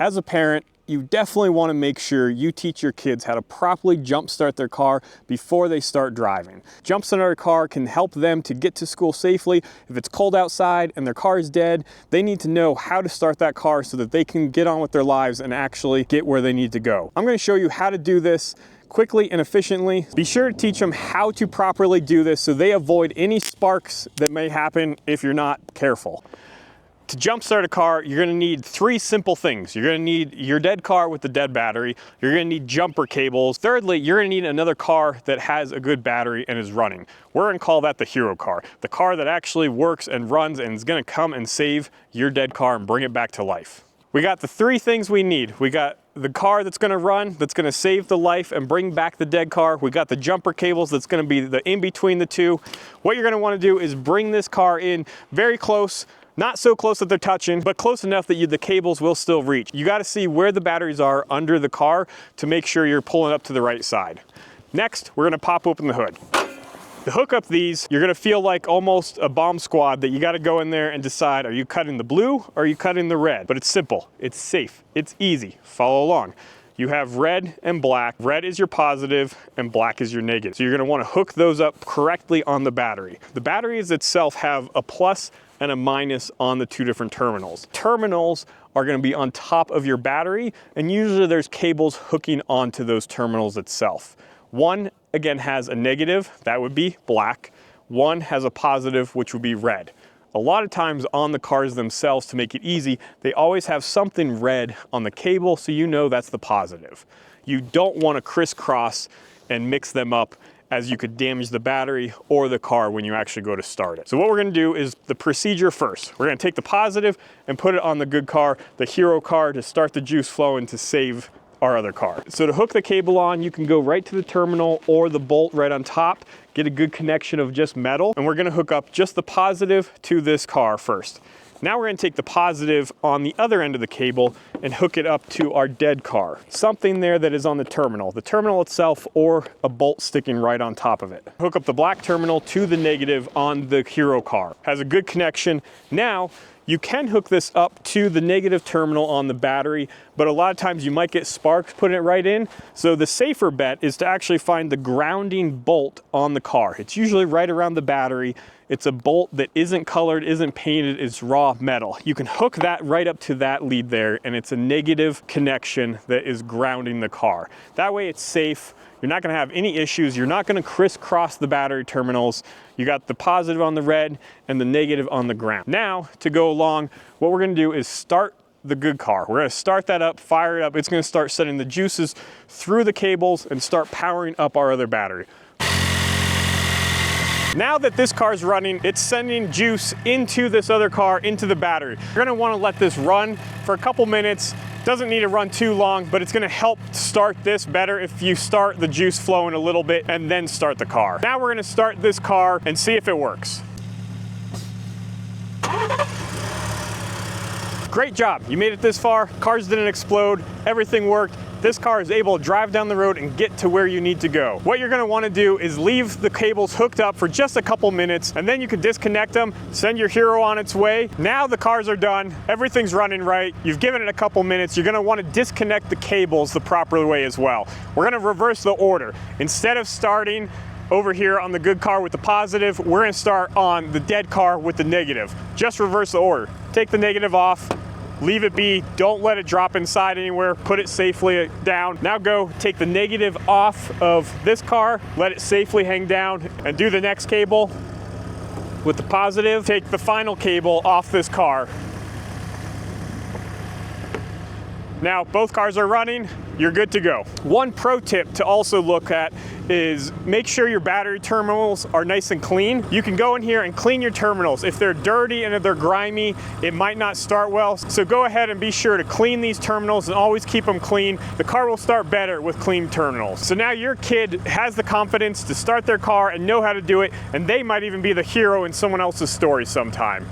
As a parent, you definitely want to make sure you teach your kids how to properly jump start their car before they start driving. Jump start a car can help them to get to school safely. If it's cold outside and their car is dead, they need to know how to start that car so that they can get on with their lives and actually get where they need to go. I'm going to show you how to do this quickly and efficiently. Be sure to teach them how to properly do this so they avoid any sparks that may happen if you're not careful. To jumpstart a car, you're gonna need three simple things. You're gonna need your dead car with the dead battery. You're gonna need jumper cables. Thirdly, you're gonna need another car that has a good battery and is running. We're gonna call that the hero car. The car that actually works and runs and is gonna come and save your dead car and bring it back to life. We got the three things we need. We got the car that's gonna run, that's gonna save the life and bring back the dead car. We got the jumper cables that's gonna be the in between the two. What you're gonna wanna do is bring this car in very close, not so close that they're touching, but close enough that the cables will still reach. You gotta see where the batteries are under the car to make sure you're pulling up to the right side. Next, we're gonna pop open the hood. To hook up these, you're gonna feel like almost a bomb squad that you gotta go in there and decide, are you cutting the blue or are you cutting the red? But it's simple, it's safe, it's easy, follow along. You have red and black. Red is your positive and black is your negative. So you're gonna wanna hook those up correctly on the battery. The batteries itself have a plus and a minus on the two different terminals. Terminals are gonna be on top of your battery, and usually there's cables hooking onto those terminals itself. One, again, has a negative, that would be black. One has a positive, which would be red. A lot of times on the cars themselves, to make it easy, they always have something red on the cable, so you know that's the positive. You don't wanna crisscross and mix them up, as you could damage the battery or the car when you actually go to start it. So what we're gonna do is the procedure first. We're gonna take the positive and put it on the good car, the hero car, to start the juice flowing to save our other car. So to hook the cable on, you can go right to the terminal or the bolt right on top, get a good connection of just metal, and we're gonna hook up just the positive to this car first. Now we're gonna take the positive on the other end of the cable and hook it up to our dead car. Something there that is on the terminal itself, or a bolt sticking right on top of it. Hook up the black terminal to the negative on the hero car. Has a good connection. Now, you can hook this up to the negative terminal on the battery, but a lot of times you might get sparks putting it right in. So the safer bet is to actually find the grounding bolt on the car. It's usually right around the battery. It's a bolt that isn't colored, isn't painted, it's raw metal. You can hook that right up to that lead there, and it's a negative connection that is grounding the car. That way it's safe. You're not gonna have any issues. You're not gonna crisscross the battery terminals. You got the positive on the red and the negative on the ground. Now, to go along, what we're gonna do is start the good car. We're gonna start that up, fire it up. It's gonna start sending the juices through the cables and start powering up our other battery. Now that this car is running, it's sending juice into this other car, into the battery. You're gonna wanna let this run for a couple minutes. Doesn't need to run too long, but it's gonna help start this better if you start the juice flowing a little bit and then start the car. Now we're gonna start this car and see if it works. Great job, you made it this far. Cars didn't explode, everything worked. This car is able to drive down the road and get to where you need to go. What you're gonna wanna do is leave the cables hooked up for just a couple minutes, and then you can disconnect them, send your hero on its way. Now the cars are done, everything's running right, you've given it a couple minutes, you're gonna wanna disconnect the cables the proper way as well. We're gonna reverse the order. Instead of starting over here on the good car with the positive, we're gonna start on the dead car with the negative. Just reverse the order. Take the negative off, leave it be, don't let it drop inside anywhere, put it safely down. Now go take the negative off of this car, let it safely hang down, and do the next cable with the positive. Take the final cable off this car. Now both cars are running, you're good to go. One pro tip to also look at is make sure your battery terminals are nice and clean. You can go in here and clean your terminals. If they're dirty and if they're grimy, it might not start well. So go ahead and be sure to clean these terminals and always keep them clean. The car will start better with clean terminals. So now your kid has the confidence to start their car and know how to do it, and they might even be the hero in someone else's story sometime.